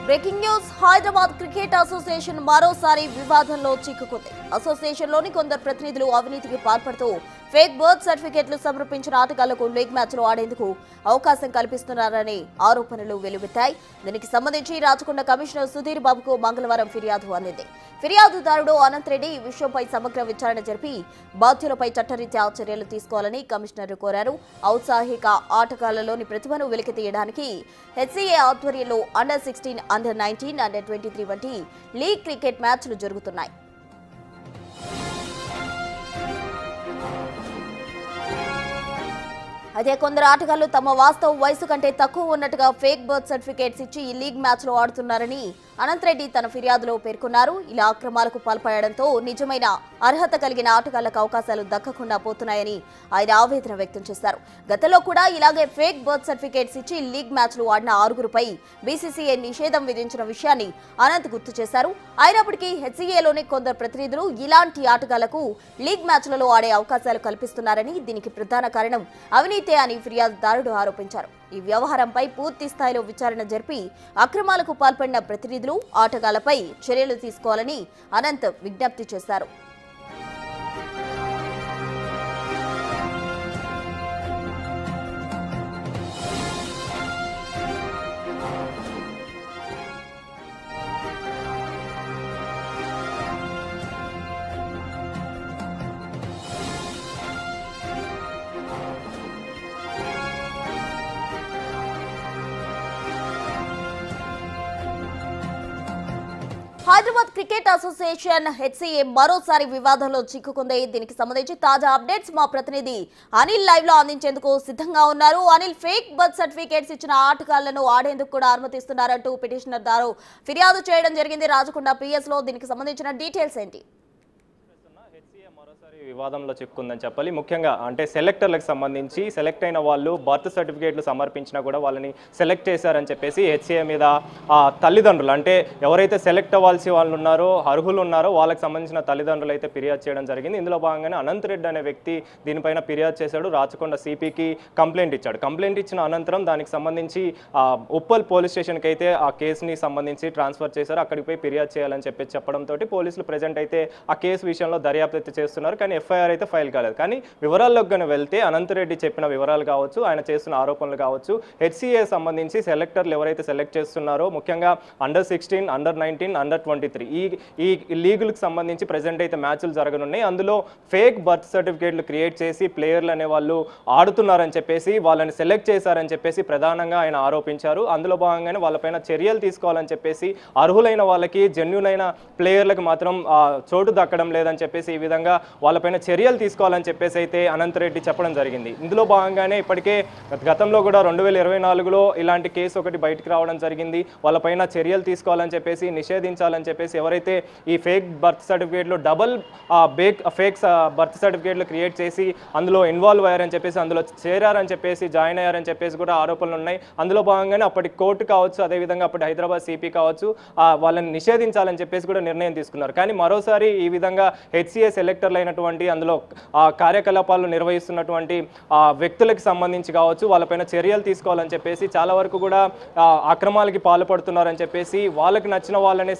Breaking news Hyderabad cricket association మరోసారి వివాదంలో చిక్కుకుంది. అసోసియేషన్లోని కొందరు ప్రతినిధులు అవినీతికి పాల్పడుతూ ఫేక్ బర్త్ సర్టిఫికెట్లు సమర్పించిన ఆటగాళ్లకు లీగ్ మ్యాచ్లో ఆడేందుకు అవకాశం కల్పిస్తున్నారనే ఆరోపణలు వెలువెత్తాయి. దీనికి సంబంధించి రాచకొండ కమిషనర్ సుధీర్ బాబుకు మంగళవారం ఫిర్యాదు అందింది. ఫిర్యాదుదారుడు అనంత్ రెడ్డి ఈ విషయంపై సమగ్ర విచారణ జరిపి బాధ్యులపై చట్టరీత్యా చర్యలు తీసుకోవాలని కమిషనర్ కోరారు. ఔత్సాహిక ఆటగాళ్లలోని ప్రతిభను వెలికితీయడానికి హెచ్సీఏ ఆధ్వర్యంలో అండర్-16, అండర్-19, అండర్-23 వంటి లీగ్ క్రికెట్ మ్యాచ్లు జరుగుతున్నాయి. అయితే కొందరు ఆటగాళ్లు తమ వాస్తవ వయసు కంటే తక్కువ ఉన్నట్టుగా ఫేక్ బర్త్ సర్టిఫికేట్స్ ఇచ్చి ఈ లీగ్ మ్యాచ్లో ఆడుతున్నారని అనంత్ రెడ్డి తన ఫిర్యాదులో పేర్కొన్నారు. ఇలా అక్రమాలకు పాల్పడడంతో నిజమైన అర్హత కలిగిన ఆటగాళ్లకు అవకాశాలు దక్కకుండా పోతున్నాయని ఆయన ఆవేదన వ్యక్తం చేశారు. గతంలో కూడా ఇలాగే ఫేక్ బర్త్ సర్టిఫికేట్స్ ఇచ్చి లీగ్ మ్యాచ్లు ఆడిన 6గురుపై బీసీసీఐ నిషేధం విధించిన విషయాన్ని అనంత్ గుర్తు చేశారు. అయినప్పటికీ హెచ్సీఏలోని కొందరు ప్రతినిధులు ఇలాంటి ఆటగాళ్లకు లీగ్ మ్యాచ్లలో ఆడే అవకాశాలు కల్పిస్తున్నారని, దీనికి ప్రధాన కారణం అవినీతి అని ఫిర్యాదుదారుడు ఆరోపించారు. ఈ వ్యవహారంపై పూర్తి స్థాయిలో విచారణ జరిపి అక్రమాలకు పాల్పడిన ప్రతినిధులు, ఆటగాళ్లపై చర్యలు తీసుకోవాలని అనంత్ విజ్ఞప్తి చేశారు. హైదరాబాద్ క్రికెట్ అసోసియేషన్ హెచ్సీఏ మరోసారి వివాదంలో చిక్కుకుంది. దీనికి సంబంధించి తాజా అప్డేట్స్ మా ప్రతినిధి అనిల్ లైవ్ లో అందించేందుకు సిద్ధంగా ఉన్నారు. అనిల్, ఫేక్ బర్త్ సర్టిఫికేట్స్ ఇచ్చిన ఆటగాళ్లను ఆడేందుకు కూడా అనుమతిస్తున్నారంటూ పిటిషనర్ దారు ఫిర్యాదు చేయడం జరిగింది రాచకొండ పిఎస్ లో. దీనికి సంబంధించిన డీటెయిల్స్ ఏంటి? వివాదంలో చిక్కుందని చెప్పాలి. ముఖ్యంగా అంటే సెలెక్టర్లకు సంబంధించి సెలెక్ట్ అయిన వాళ్ళు బర్త్ సర్టిఫికేట్లు సమర్పించినా కూడా వాళ్ళని సెలెక్ట్ చేశారని చెప్పేసి హెచ్సీఏ మీద తల్లిదండ్రులు, అంటే ఎవరైతే సెలెక్ట్ అవ్వాల్సి వాళ్ళు ఉన్నారో, అర్హులు ఉన్నారో వాళ్ళకి సంబంధించిన తల్లిదండ్రులు అయితే ఫిర్యాదు చేయడం జరిగింది. ఇందులో భాగంగానే అనంత్ రెడ్డి అనే వ్యక్తి దీనిపైన ఫిర్యాదు చేశాడు. రాచకొండ సిపికి కంప్లైంట్ ఇచ్చాడు. కంప్లైంట్ ఇచ్చిన అనంతరం దానికి సంబంధించి ఉప్పల్ పోలీస్ స్టేషన్కి అయితే ఆ కేసుని సంబంధించి ట్రాన్స్ఫర్ చేశారు. అక్కడికి పోయి ఫిర్యాదు చేయాలని చెప్పడంతో పోలీసులు ప్రజెంట్ అయితే ఆ కేసు విషయంలో దర్యాప్తు అయితే చేస్తున్నారు. కానీ ఎఫ్ఐఆర్ అయితే ఫైల్ కాలేదు. కానీ వివరాల్లోకి కానీ వెళ్తే అనంత్ రెడ్డి చెప్పిన వివరాలు కావచ్చు, ఆయన చేస్తున్న ఆరోపణలు కావచ్చు, హెచ్సీఏ సంబంధించి సెలెక్టర్లు ఎవరైతే సెలెక్ట్ చేస్తున్నారో ముఖ్యంగా అండర్-16, అండర్-19, అండర్-23 ఈ లీగులకు సంబంధించి ప్రజెంట్ అయితే మ్యాచ్లు జరగనున్నాయి. అందులో ఫేక్ బర్త్ సర్టిఫికేట్లు క్రియేట్ చేసి ప్లేయర్లు అనే వాళ్ళు ఆడుతున్నారని చెప్పేసి, వాళ్ళని సెలెక్ట్ చేశారని చెప్పేసి ప్రధానంగా ఆయన ఆరోపించారు. అందులో భాగంగానే వాళ్ళపైన చర్యలు తీసుకోవాలని చెప్పేసి, అర్హులైన వాళ్ళకి, జెన్యూన్ అయిన ప్లేయర్లకు మాత్రం చోటు దక్కడం లేదని చెప్పేసి ఈ విధంగా వాళ్ళపైన చర్యలు తీసుకోవాలని చెప్పేసి అయితే అనంత్ రెడ్డి చెప్పడం జరిగింది. ఇందులో భాగంగానే ఇప్పటికే గతంలో కూడా 2024లో ఇలాంటి కేసు ఒకటి బయటకు రావడం జరిగింది. వాళ్ళపైన చర్యలు తీసుకోవాలని చెప్పేసి, నిషేధించాలని చెప్పేసి, ఎవరైతే ఈ ఫేక్ బర్త్ సర్టిఫికేట్లు డబల్ ఫేక్ బర్త్ సర్టిఫికేట్లు క్రియేట్ చేసి అందులో ఇన్వాల్వ్ అయ్యారని చెప్పేసి, అందులో చేరారని చెప్పేసి, జాయిన్ అయ్యారని చెప్పేసి కూడా ఆరోపణలు ఉన్నాయి. అందులో భాగంగానే అప్పటి కోర్టు కావచ్చు, అదేవిధంగా అప్పటి హైదరాబాద్ సిపి కావచ్చు, వాళ్ళని నిషేధించాలని చెప్పేసి కూడా నిర్ణయం తీసుకున్నారు. కానీ మరోసారి ఈ విధంగా హెచ్సీఏ సెలెక్టర్లు అయినటువంటి, అందులో కార్యకలాపాలు నిర్వహిస్తున్నటువంటి వ్యక్తులకు సంబంధించి కావచ్చు, వాళ్ళపైన చర్యలు తీసుకోవాలని చెప్పేసి, చాలా వరకు కూడా అక్రమాలకి పాల్పడుతున్నారని చెప్పేసి, వాళ్ళకి నచ్చిన వాళ్ళని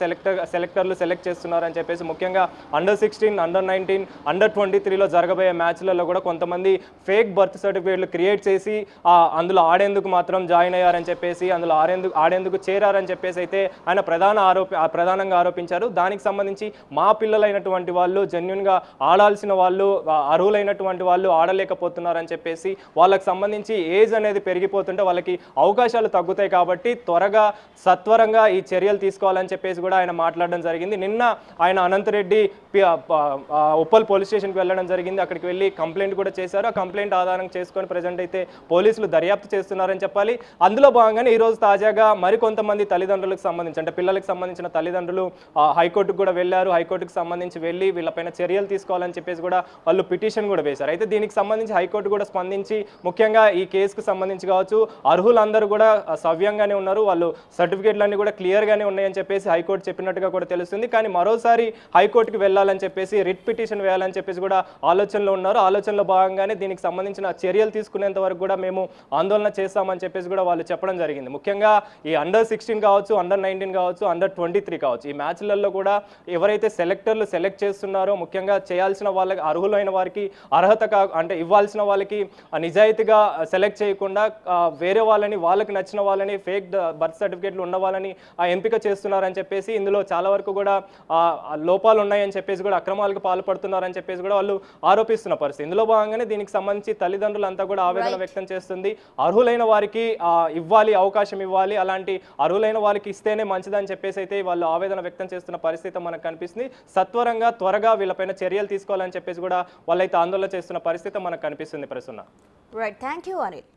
సెలెక్టర్లు సెలెక్ట్ చేస్తున్నారని చెప్పేసి, ముఖ్యంగా అండర్-16, అండర్-19, అండర్-23లో జరగబోయే మ్యాచ్లలో కూడా కొంతమంది ఫేక్ బర్త్ సర్టిఫికేట్లు క్రియేట్ చేసి అందులో ఆడేందుకు మాత్రం జాయిన్ అయ్యారని చెప్పేసి, అందులో ఆడేందుకు చేరారని చెప్పేసి అయితే ఆయన ప్రధానంగా ఆరోపించారు. దానికి సంబంధించి మా పిల్లలైనటువంటి వాళ్ళు, జెన్యూన్గా ఆడాల్సిన వాళ్ళు, అర్హులైనటువంటి వాళ్ళు ఆడలేకపోతున్నారని చెప్పేసి, వాళ్ళకి సంబంధించి ఏజ్ అనేది పెరిగిపోతుంటే వాళ్ళకి అవకాశాలు తగ్గుతాయి కాబట్టి త్వరగా సత్వరంగా ఈ చర్యలు తీసుకోవాలని చెప్పేసి కూడా ఆయన మాట్లాడడం జరిగింది. నిన్న ఆయన అనంత్ రెడ్డి ఉప్పల్ పోలీస్ స్టేషన్కి వెళ్ళడం జరిగింది. అక్కడికి వెళ్ళి కంప్లైంట్ కూడా చేశారు. ఆ కంప్లైంట్ ఆధారం చేసుకొని ప్రజెంట్ అయితే పోలీసులు దర్యాప్తు చేస్తున్నారని చెప్పాలి. అందులో భాగంగానే ఈరోజు తాజాగా మరికొంతమంది తల్లిదండ్రులకు సంబంధించి, అంటే పిల్లలకు సంబంధించిన తల్లిదండ్రులు హైకోర్టుకు కూడా వెళ్ళారు. హైకోర్టుకు సంబంధించి వెళ్ళి వీళ్ళపైన చర్యలు తీసుకోవాలని చెప్పేసి కూడా వాళ్ళు పిటిషన్ కూడా వేశారు. అయితే దీనికి సంబంధించి హైకోర్టు కూడా స్పందించి ముఖ్యంగా ఈ కేసుకు సంబంధించి కావచ్చు అర్హులందరూ కూడా సవ్యంగానే ఉన్నారు, వాళ్ళు సర్టిఫికేట్లన్నీ కూడా క్లియర్గానే ఉన్నాయని చెప్పేసి హైకోర్టు చెప్పినట్టుగా కూడా తెలుస్తుంది. కానీ మరోసారి హైకోర్టుకి వెళ్ళాలని చెప్పేసి రిట్ పిటిషన్ వేయాలని చెప్పేసి కూడా ఆలోచనలో ఉన్నారు. ఆలోచనలో భాగంగానే దీనికి సంబంధించిన చర్యలు తీసుకునేంత వరకు కూడా మేము ఆందోళన చేస్తామని చెప్పేసి కూడా వాళ్ళు చెప్పడం జరిగింది. ముఖ్యంగా ఈ అండర్-16 కావచ్చు, అండర్-19 కావచ్చు, అండర్-23 కావచ్చు, ఈ మ్యాచ్లలో కూడా ఎవరైతే సెలెక్టర్లు సెలెక్ట్ చేస్తున్నారో ముఖ్యంగా చేయాల్సిన వాళ్ళకి అర్హులైన వారికి అర్హత అంటే ఇవ్వాల్సిన వాళ్ళకి నిజాయితీగా సెలెక్ట్ చేయకుండా వేరే వాళ్ళకి నచ్చిన వాళ్ళని ఫేక్ బర్త్ సర్టిఫికేట్లు ఉన్న వాళ్ళని ఎంపిక చేస్తున్నారని చెప్పేసి ఇందులో చాలా వరకు కూడా లోపాలు ఉన్నాయని చెప్పేసి కూడా అక్రమాలకు పాల్పడుతున్నారని చెప్పేసి కూడా వాళ్ళు ఆరోపిస్తున్న పరిస్థితి. ఇందులో భాగంగానే దీనికి సంబంధించి తల్లిదండ్రులంతా కూడా ఆవేదన వ్యక్తం చేస్తుంది. అర్హులైన వారికి ఇవ్వాలి, అవకాశం ఇవ్వాలి, అలాంటి అర్హులైన వారికి ఇస్తేనే మంచిదని చెప్పేసి అయితే వాళ్ళు ఆవేదన వ్యక్తం చేస్తున్న పరిస్థితి మనకు కనిపిస్తుంది. సత్వరంగా త్వరగా వీళ్ళపైన చర్యలు తీసుకోవాలని చెప్పేసి కూడా వాళ్ళైతే ఆందోళన చేస్తున్న పరిస్థితి మనకు కనిపిస్తుంది. Prasanna. Right, thank you Anil.